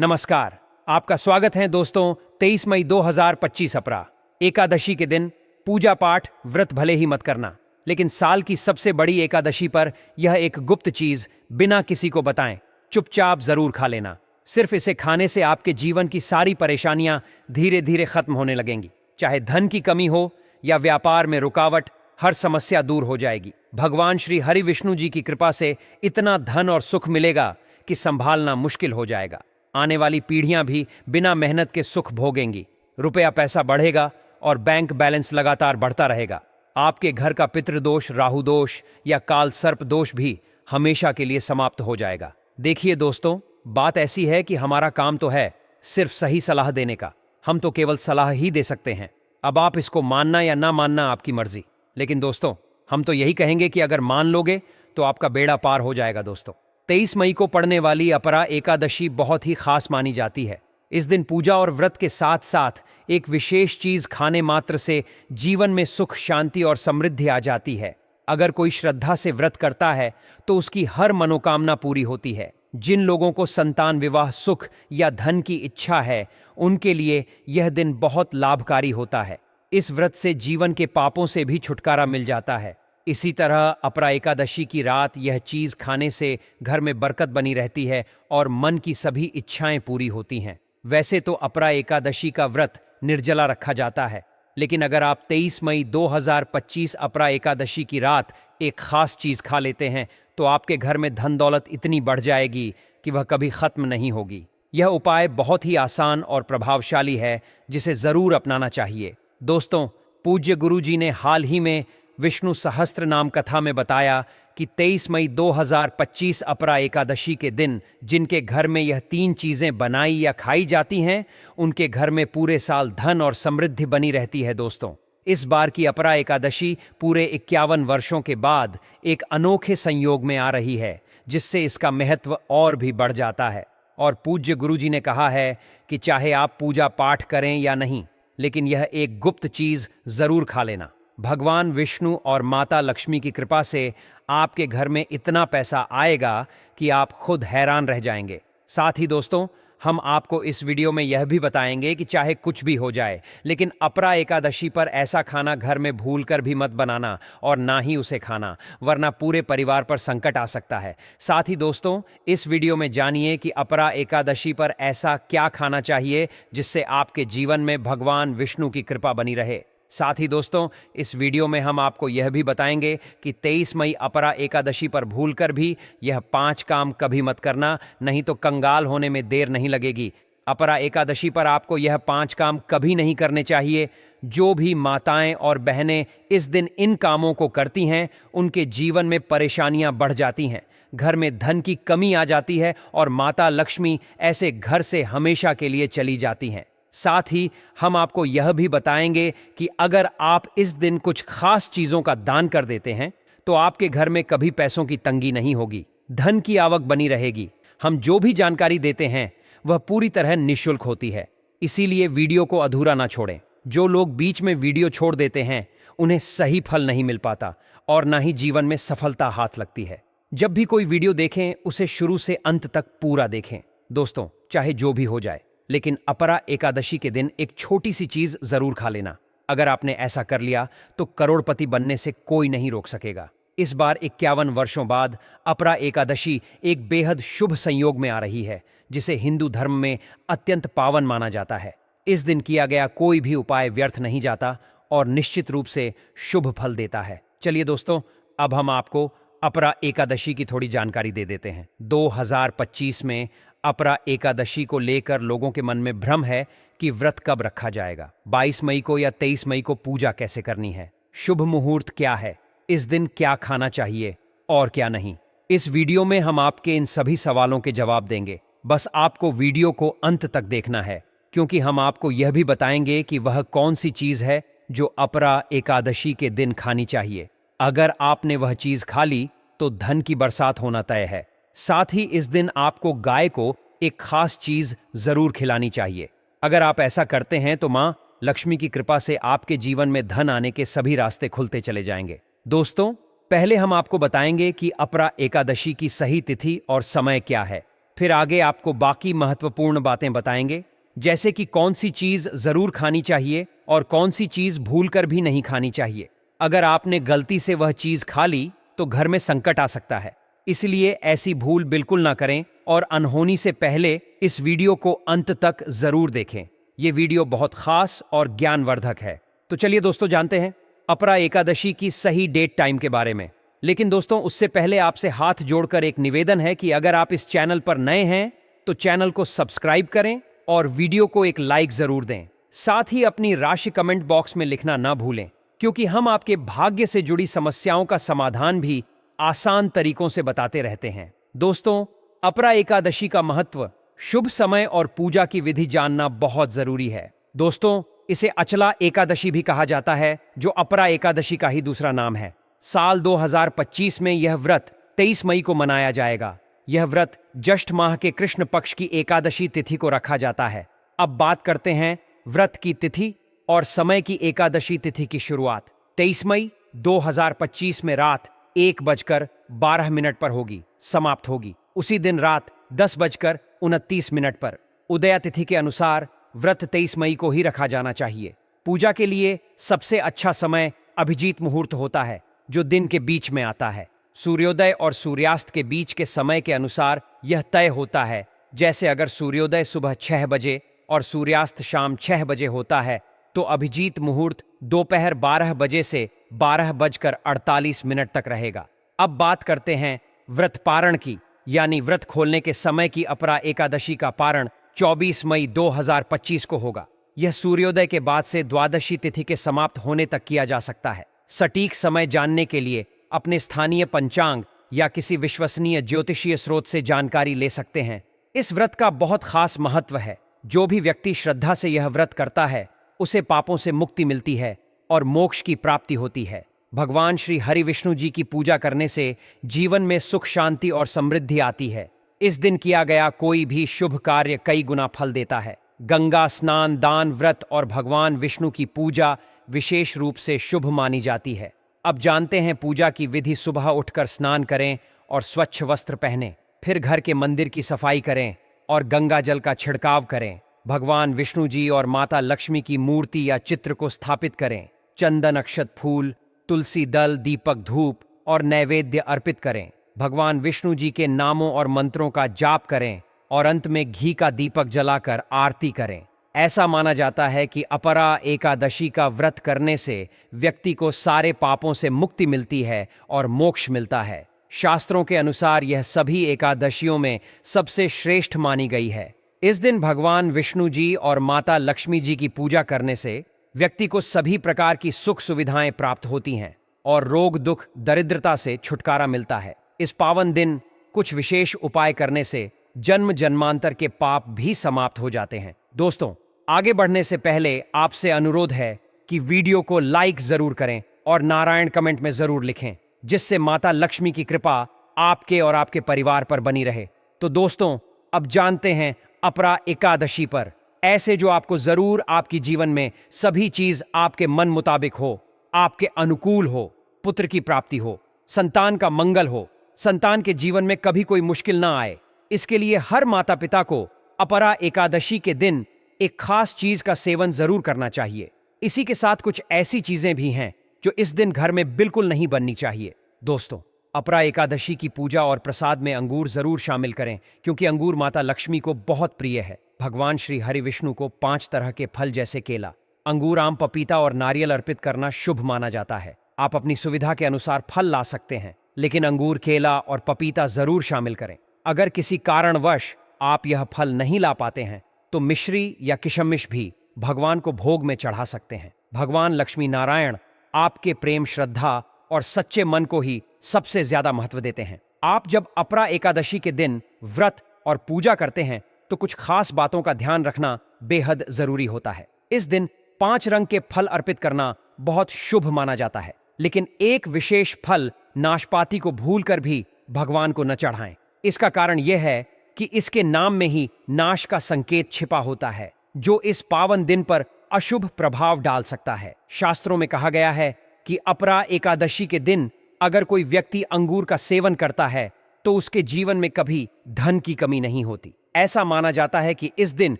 नमस्कार, आपका स्वागत है दोस्तों। 23 मई 2025 अपरा एकादशी के दिन पूजा पाठ व्रत भले ही मत करना, लेकिन साल की सबसे बड़ी एकादशी पर यह एक गुप्त चीज बिना किसी को बताएं चुपचाप जरूर खा लेना। सिर्फ इसे खाने से आपके जीवन की सारी परेशानियां धीरे धीरे खत्म होने लगेंगी। चाहे धन की कमी हो या व्यापार में रुकावट, हर समस्या दूर हो जाएगी। भगवान श्री हरि विष्णु जी की कृपा से इतना धन और सुख मिलेगा कि संभालना मुश्किल हो जाएगा। आने वाली पीढ़ियां भी बिना मेहनत के सुख भोगेंगी। रुपया पैसा बढ़ेगा और बैंक बैलेंस लगातार बढ़ता रहेगा। आपके घर का पितृदोष, राहु दोष या काल सर्प दोष भी हमेशा के लिए समाप्त हो जाएगा। देखिए दोस्तों, बात ऐसी है कि हमारा काम तो है सिर्फ सही सलाह देने का। हम तो केवल सलाह ही दे सकते हैं। अब आप इसको मानना या ना मानना आपकी मर्जी। लेकिन दोस्तों, हम तो यही कहेंगे कि अगर मान लोगे तो आपका बेड़ा पार हो जाएगा। दोस्तों, 23 मई को पड़ने वाली अपरा एकादशी बहुत ही खास मानी जाती है। इस दिन पूजा और व्रत के साथ साथ एक विशेष चीज खाने मात्र से जीवन में सुख, शांति और समृद्धि आ जाती है। अगर कोई श्रद्धा से व्रत करता है तो उसकी हर मनोकामना पूरी होती है। जिन लोगों को संतान, विवाह, सुख या धन की इच्छा है, उनके लिए यह दिन बहुत लाभकारी होता है। इस व्रत से जीवन के पापों से भी छुटकारा मिल जाता है। इसी तरह अपरा एकादशी की रात यह चीज खाने से घर में बरकत बनी रहती है और मन की सभी इच्छाएं पूरी होती हैं। वैसे तो अपरा एकादशी का व्रत निर्जला रखा जाता है, लेकिन अगर आप 23 मई 2025 अपरा एकादशी की रात एक खास चीज खा लेते हैं तो आपके घर में धन दौलत इतनी बढ़ जाएगी कि वह कभी खत्म नहीं होगी। यह उपाय बहुत ही आसान और प्रभावशाली है, जिसे जरूर अपनाना चाहिए। दोस्तों, पूज्य गुरु जी ने हाल ही में विष्णु सहस्त्र नाम कथा में बताया कि 23 मई 2025 अपरा एकादशी के दिन जिनके घर में यह 3 चीजें बनाई या खाई जाती हैं, उनके घर में पूरे साल धन और समृद्धि बनी रहती है। दोस्तों, इस बार की अपरा एकादशी पूरे 51 वर्षों के बाद एक अनोखे संयोग में आ रही है, जिससे इसका महत्व और भी बढ़ जाता है। और पूज्य गुरु जी ने कहा है कि चाहे आप पूजा पाठ करें या नहीं, लेकिन यह एक गुप्त चीज जरूर खा लेना। भगवान विष्णु और माता लक्ष्मी की कृपा से आपके घर में इतना पैसा आएगा कि आप खुद हैरान रह जाएंगे। साथ ही दोस्तों, हम आपको इस वीडियो में यह भी बताएंगे कि चाहे कुछ भी हो जाए, लेकिन अपरा एकादशी पर ऐसा खाना घर में भूलकर भी मत बनाना और ना ही उसे खाना, वरना पूरे परिवार पर संकट आ सकता है। साथ ही दोस्तों, इस वीडियो में जानिए कि अपरा एकादशी पर ऐसा क्या खाना चाहिए जिससे आपके जीवन में भगवान विष्णु की कृपा बनी रहे। साथ ही दोस्तों, इस वीडियो में हम आपको यह भी बताएंगे कि 23 मई अपरा एकादशी पर भूलकर भी यह 5 काम कभी मत करना, नहीं तो कंगाल होने में देर नहीं लगेगी। अपरा एकादशी पर आपको यह 5 काम कभी नहीं करने चाहिए। जो भी माताएं और बहनें इस दिन इन कामों को करती हैं, उनके जीवन में परेशानियां बढ़ जाती हैं, घर में धन की कमी आ जाती है और माता लक्ष्मी ऐसे घर से हमेशा के लिए चली जाती हैं। साथ ही हम आपको यह भी बताएंगे कि अगर आप इस दिन कुछ खास चीजों का दान कर देते हैं तो आपके घर में कभी पैसों की तंगी नहीं होगी, धन की आवक बनी रहेगी। हम जो भी जानकारी देते हैं वह पूरी तरह निःशुल्क होती है, इसीलिए वीडियो को अधूरा ना छोड़ें। जो लोग बीच में वीडियो छोड़ देते हैं उन्हें सही फल नहीं मिल पाता और ना ही जीवन में सफलता हाथ लगती है। जब भी कोई वीडियो देखें उसे शुरू से अंत तक पूरा देखें। दोस्तों, चाहे जो भी हो जाए, लेकिन अपरा एकादशी के दिन एक छोटी सी चीज जरूर खा लेना। अगर आपने ऐसा कर लिया तो करोड़पति बनने से कोई नहीं रोक सकेगा। इस बार 51 वर्षों बाद अपरा एकादशी एक बेहद शुभ संयोग में आ रही है, जिसे हिंदू धर्म में अत्यंत पावन माना जाता है। इस दिन किया गया कोई भी उपाय व्यर्थ नहीं जाता और निश्चित रूप से शुभ फल देता है। चलिए दोस्तों, अब हम आपको अपरा एकादशी की थोड़ी जानकारी दे देते हैं। 2025 में अपरा एकादशी को लेकर लोगों के मन में भ्रम है कि व्रत कब रखा जाएगा, 22 मई को या 23 मई को पूजा कैसे करनी है, शुभ मुहूर्त क्या है, इस दिन क्या खाना चाहिए और क्या नहीं। इस वीडियो में हम आपके इन सभी सवालों के जवाब देंगे। बस आपको वीडियो को अंत तक देखना है, क्योंकि हम आपको यह भी बताएंगे कि वह कौन सी चीज है जो अपरा एकादशी के दिन खानी चाहिए। अगर आपने वह चीज खा ली तो धन की बरसात होना तय है। साथ ही इस दिन आपको गाय को एक खास चीज जरूर खिलानी चाहिए। अगर आप ऐसा करते हैं तो मां लक्ष्मी की कृपा से आपके जीवन में धन आने के सभी रास्ते खुलते चले जाएंगे। दोस्तों, पहले हम आपको बताएंगे कि अपरा एकादशी की सही तिथि और समय क्या है। फिर आगे आपको बाकी महत्वपूर्ण बातें बताएंगे, जैसे कि कौन सी चीज जरूर खानी चाहिए और कौन सी चीज भूलकर भी नहीं खानी चाहिए। अगर आपने गलती से वह चीज खा ली तो घर में संकट आ सकता है, इसलिए ऐसी भूल बिल्कुल ना करें और अनहोनी से पहले इस वीडियो को अंत तक जरूर देखें। ये वीडियो बहुत खास और ज्ञानवर्धक है। तो चलिए दोस्तों, जानते हैं अपरा एकादशी की सही डेट टाइम के बारे में। लेकिन दोस्तों, उससे पहले आपसे हाथ जोड़कर एक निवेदन है कि अगर आप इस चैनल पर नए हैं तो चैनल को सब्सक्राइब करें और वीडियो को एक लाइक जरूर दें। साथ ही अपनी राशि कमेंट बॉक्स में लिखना ना भूलें, क्योंकि हम आपके भाग्य से जुड़ी समस्याओं का समाधान भी आसान तरीकों से बताते रहते हैं। दोस्तों, अपरा एकादशी का महत्व, शुभ समय और पूजा की विधि जानना बहुत जरूरी है। दोस्तों, इसे अचला एकादशी भी कहा जाता है, जो अपरा एकादशी का ही दूसरा नाम है। साल 2025 में यह व्रत 23 मई को मनाया जाएगा। यह व्रत ज्येष्ठ माह के कृष्ण पक्ष की एकादशी तिथि को रखा जाता है। अब बात करते हैं व्रत की तिथि और समय की। एकादशी तिथि की शुरुआत 23 मई 2025 में रात 1:12 पर होगी, समाप्त होगी उसी दिन रात 10:29 पर। उदया तिथि के अनुसार व्रत 23 मई को ही रखा जाना चाहिए। पूजा के लिए सबसे अच्छा समय अभिजीत मुहूर्त होता है, जो दिन के बीच में आता है। सूर्योदय और सूर्यास्त के बीच के समय के अनुसार यह तय होता है। जैसे अगर सूर्योदय सुबह 6 बजे और सूर्यास्त शाम 6 बजे होता है तो अभिजीत मुहूर्त दोपहर 12 बजे से 12:48 तक रहेगा। अब बात करते हैं व्रत पारण की, यानी व्रत खोलने के समय की। अपरा एकादशी का पारण 24 मई 2025 को होगा। यह सूर्योदय के बाद से द्वादशी तिथि के समाप्त होने तक किया जा सकता है। सटीक समय जानने के लिए अपने स्थानीय पंचांग या किसी विश्वसनीय ज्योतिषीय स्रोत से जानकारी ले सकते हैं। इस व्रत का बहुत खास महत्व है। जो भी व्यक्ति श्रद्धा से यह व्रत करता है, उसे पापों से मुक्ति मिलती है और मोक्ष की प्राप्ति होती है। भगवान श्री हरि विष्णु जी की पूजा करने से जीवन में सुख, शांति और समृद्धि आती है। इस दिन किया गया कोई भी शुभ कार्य कई गुना फल देता है। गंगा स्नान, दान, व्रत और भगवान विष्णु की पूजा विशेष रूप से शुभ मानी जाती है। अब जानते हैं पूजा की विधि। सुबह उठकर स्नान करें और स्वच्छ वस्त्र पहनें। फिर घर के मंदिर की सफाई करें और गंगा जल का छिड़काव करें। भगवान विष्णु जी और माता लक्ष्मी की मूर्ति या चित्र को स्थापित करें। चंदन, अक्षत, फूल, तुलसी दल, दीपक, धूप और नैवेद्य अर्पित करें। भगवान विष्णु जी के नामों और मंत्रों का जाप करें और अंत में घी का दीपक जलाकर आरती करें। ऐसा माना जाता है कि अपरा एकादशी का व्रत करने से व्यक्ति को सारे पापों से मुक्ति मिलती है और मोक्ष मिलता है। शास्त्रों के अनुसार यह सभी एकादशियों में सबसे श्रेष्ठ मानी गई है। इस दिन भगवान विष्णु जी और माता लक्ष्मी जी की पूजा करने से व्यक्ति को सभी प्रकार की सुख सुविधाएं प्राप्त होती हैं और रोग, दुख, दरिद्रता से छुटकारा मिलता है। इस पावन दिन कुछ विशेष उपाय करने से जन्म जन्मांतर के पाप भी समाप्त हो जाते हैं। दोस्तों, आगे बढ़ने से पहले आपसे अनुरोध है कि वीडियो को लाइक जरूर करें और नारायण कमेंट में जरूर लिखें, जिससे माता लक्ष्मी की कृपा आपके और आपके परिवार पर बनी रहे। तो दोस्तों, अब जानते हैं अपरा एकादशी पर ऐसे जो आपको जरूर आपकी जीवन में सभी चीज आपके मन मुताबिक हो, आपके अनुकूल हो, पुत्र की प्राप्ति हो, संतान का मंगल हो, संतान के जीवन में कभी कोई मुश्किल ना आए। इसके लिए हर माता पिता को अपरा एकादशी के दिन एक खास चीज का सेवन जरूर करना चाहिए। इसी के साथ कुछ ऐसी चीजें भी हैं जो इस दिन घर में बिल्कुल नहीं बननी चाहिए। दोस्तों, अपरा एकादशी की पूजा और प्रसाद में अंगूर जरूर शामिल करें, क्योंकि अंगूर माता लक्ष्मी को बहुत प्रिय है। भगवान श्री हरि विष्णु को 5 तरह के फल जैसे केला, अंगूर, आम, पपीता और नारियल अर्पित करना शुभ माना जाता है। आप अपनी सुविधा के अनुसार फल ला सकते हैं, लेकिन अंगूर, केला और पपीता जरूर शामिल करें। अगर किसी कारणवश आप यह फल नहीं ला पाते हैं तो मिश्री या किशमिश भी भगवान को भोग में चढ़ा सकते हैं। भगवान लक्ष्मी नारायण आपके प्रेम, श्रद्धा और सच्चे मन को ही सबसे ज्यादा महत्व देते हैं। आप जब अपरा एकादशी के दिन व्रत और पूजा करते हैं तो कुछ खास बातों का ध्यान रखना बेहद जरूरी होता है। इस दिन 5 रंग के फल अर्पित करना बहुत शुभ माना जाता है, लेकिन एक विशेष फल नाशपाती को भूलकर भी भगवान को न चढ़ाएं। इसका कारण यह है कि इसके नाम में ही नाश का संकेत छिपा होता है, जो इस पावन दिन पर अशुभ प्रभाव डाल सकता है। शास्त्रों में कहा गया है कि अपरा एकादशी के दिन अगर कोई व्यक्ति अंगूर का सेवन करता है तो उसके जीवन में कभी धन की कमी नहीं होती। ऐसा माना जाता है कि इस दिन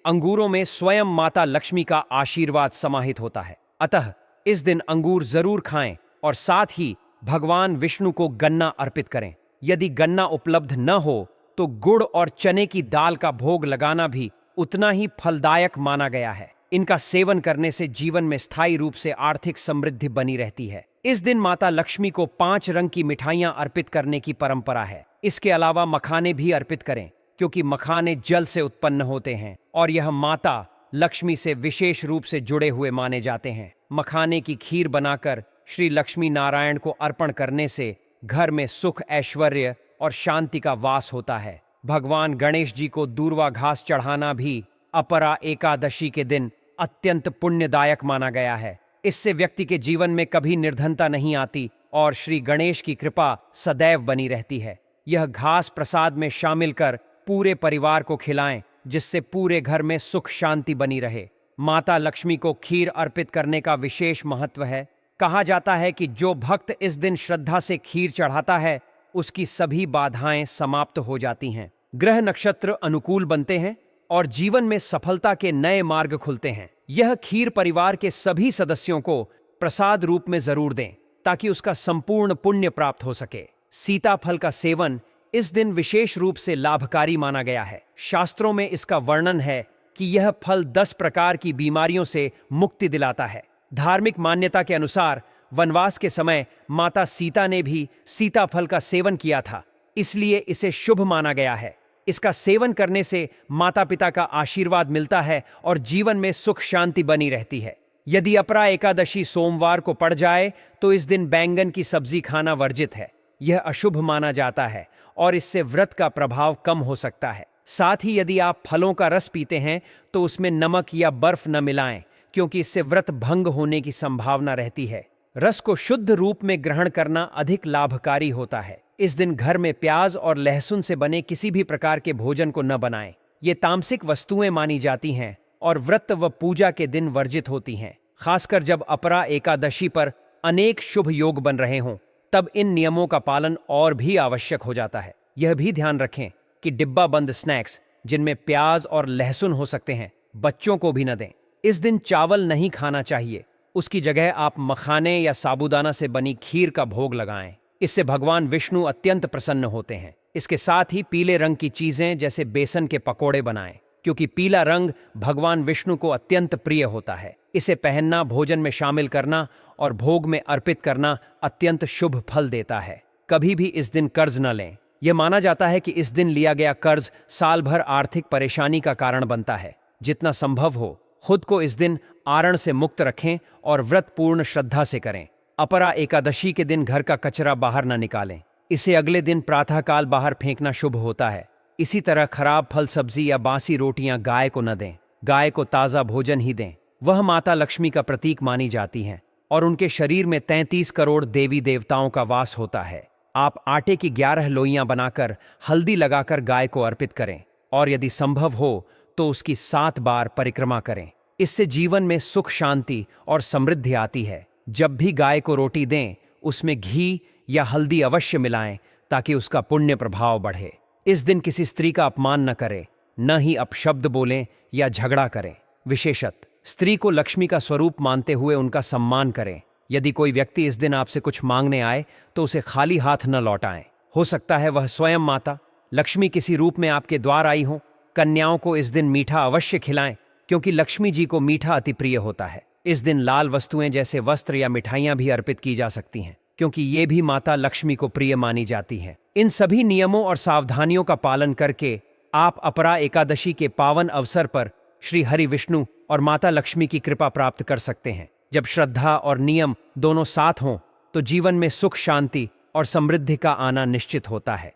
अंगूरों में स्वयं माता लक्ष्मी का आशीर्वाद समाहित होता है। अतः इस दिन अंगूर जरूर खाएं और साथ ही भगवान विष्णु को गन्ना अर्पित करें। यदि गन्ना उपलब्ध न हो तो गुड़ और चने की दाल का भोग लगाना भी उतना ही फलदायक माना गया है। इनका सेवन करने से जीवन में स्थायी रूप से आर्थिक समृद्धि बनी रहती है। इस दिन माता लक्ष्मी को 5 रंग की मिठाइयां अर्पित करने की परंपरा है। इसके अलावा मखाने भी अर्पित करें, क्योंकि मखाने जल से उत्पन्न होते हैं और यह माता लक्ष्मी से विशेष रूप से जुड़े हुए माने जाते हैं। मखाने की खीर बनाकर श्री लक्ष्मी नारायण को अर्पण करने से घर में सुख, ऐश्वर्य और शांति का वास होता है। भगवान गणेश जी को दूर्वा घास चढ़ाना भी अपरा एकादशी के दिन अत्यंत पुण्यदायक माना गया है। इससे व्यक्ति के जीवन में कभी निर्धनता नहीं आती और श्री गणेश की कृपा सदैव बनी रहती है। यह घास प्रसाद में शामिल कर पूरे परिवार को खिलाएं, जिससे पूरे घर में सुख शांति बनी रहे। माता लक्ष्मी को खीर अर्पित करने का विशेष महत्व है। कहा जाता है कि जो भक्त इस दिन श्रद्धा से खीर चढ़ाता है, उसकी सभी बाधाएं समाप्त हो जाती हैं, ग्रह नक्षत्र अनुकूल बनते हैं और जीवन में सफलता के नए मार्ग खुलते हैं। यह खीर परिवार के सभी सदस्यों को प्रसाद रूप में जरूर दें, ताकि उसका संपूर्ण पुण्य प्राप्त हो सके। सीताफल का सेवन इस दिन विशेष रूप से लाभकारी माना गया है। शास्त्रों में इसका वर्णन है कि यह फल 10 प्रकार की बीमारियों से मुक्ति दिलाता है। धार्मिक मान्यता के अनुसार वनवास के समय माता सीता ने भी सीताफल का सेवन किया था, इसलिए इसे शुभ माना गया है। इसका सेवन करने से माता पिता का आशीर्वाद मिलता है और जीवन में सुख शांति बनी रहती है। यदि अपरा एकादशी सोमवार को पड़ जाए तो इस दिन बैंगन की सब्जी खाना वर्जित है। यह अशुभ माना जाता है और इससे व्रत का प्रभाव कम हो सकता है। साथ ही यदि आप फलों का रस पीते हैं तो उसमें नमक या बर्फ न मिलाएं, क्योंकि इससे व्रत भंग होने की संभावना रहती है। रस को शुद्ध रूप में ग्रहण करना अधिक लाभकारी होता है। इस दिन घर में प्याज और लहसुन से बने किसी भी प्रकार के भोजन को न बनाएं। ये तामसिक वस्तुएं मानी जाती हैं और व्रत व पूजा के दिन वर्जित होती हैं। खासकर जब अपरा एकादशी पर अनेक शुभ योग बन रहे हों, तब इन नियमों का पालन और भी आवश्यक हो जाता है। यह भी ध्यान रखें कि डिब्बा बंद स्नैक्स जिनमें प्याज और लहसुन हो सकते हैं, बच्चों को भी न दें। इस दिन चावल नहीं खाना चाहिए। उसकी जगह आप मखाने या साबूदाना से बनी खीर का भोग लगाएं। इससे भगवान विष्णु अत्यंत प्रसन्न होते हैं। इसके साथ ही पीले रंग की चीजें जैसे बेसन के पकोड़े बनाएं, क्योंकि पीला रंग भगवान विष्णु को अत्यंत प्रिय होता है। इसे पहनना, भोजन में शामिल करना और भोग में अर्पित करना अत्यंत शुभ फल देता है। कभी भी इस दिन कर्ज न लें। यह माना जाता है कि इस दिन लिया गया कर्ज साल भर आर्थिक परेशानी का कारण बनता है। जितना संभव हो खुद को इस दिन आरण से मुक्त रखें और व्रत पूर्ण श्रद्धा से करें। अपरा एकादशी के दिन घर का कचरा बाहर न निकालें। इसे अगले दिन प्रातःकाल बाहर फेंकना शुभ होता है। इसी तरह खराब फल, सब्जी या बासी रोटियां गाय को न दें। गाय को ताज़ा भोजन ही दें। वह माता लक्ष्मी का प्रतीक मानी जाती हैं और उनके शरीर में 33 करोड़ देवी देवताओं का वास होता है। आप आटे की 11 लोइयां बनाकर हल्दी लगाकर गाय को अर्पित करें और यदि संभव हो तो उसकी 7 बार परिक्रमा करें। इससे जीवन में सुख, शांति और समृद्धि आती है। जब भी गाय को रोटी दें, उसमें घी या हल्दी अवश्य मिलाएं, ताकि उसका पुण्य प्रभाव बढ़े। इस दिन किसी स्त्री का अपमान न करें, न ही अपशब्द बोलें या झगड़ा करें। विशेषत स्त्री को लक्ष्मी का स्वरूप मानते हुए उनका सम्मान करें। यदि कोई व्यक्ति इस दिन आपसे कुछ मांगने आए तो उसे खाली हाथ न लौटाएं। हो सकता है वह स्वयं माता लक्ष्मी किसी रूप में आपके द्वार आई हो। कन्याओं को इस दिन मीठा अवश्य खिलाएं, क्योंकि लक्ष्मी जी को मीठा अति प्रिय होता है। इस दिन लाल वस्तुएं जैसे वस्त्र या मिठाइयां भी अर्पित की जा सकती हैं, क्योंकि ये भी माता लक्ष्मी को प्रिय मानी जाती हैं। इन सभी नियमों और सावधानियों का पालन करके आप अपरा एकादशी के पावन अवसर पर श्री हरि विष्णु और माता लक्ष्मी की कृपा प्राप्त कर सकते हैं। जब श्रद्धा और नियम दोनों साथ हों तो जीवन में सुख, शांति और समृद्धि का आना निश्चित होता है।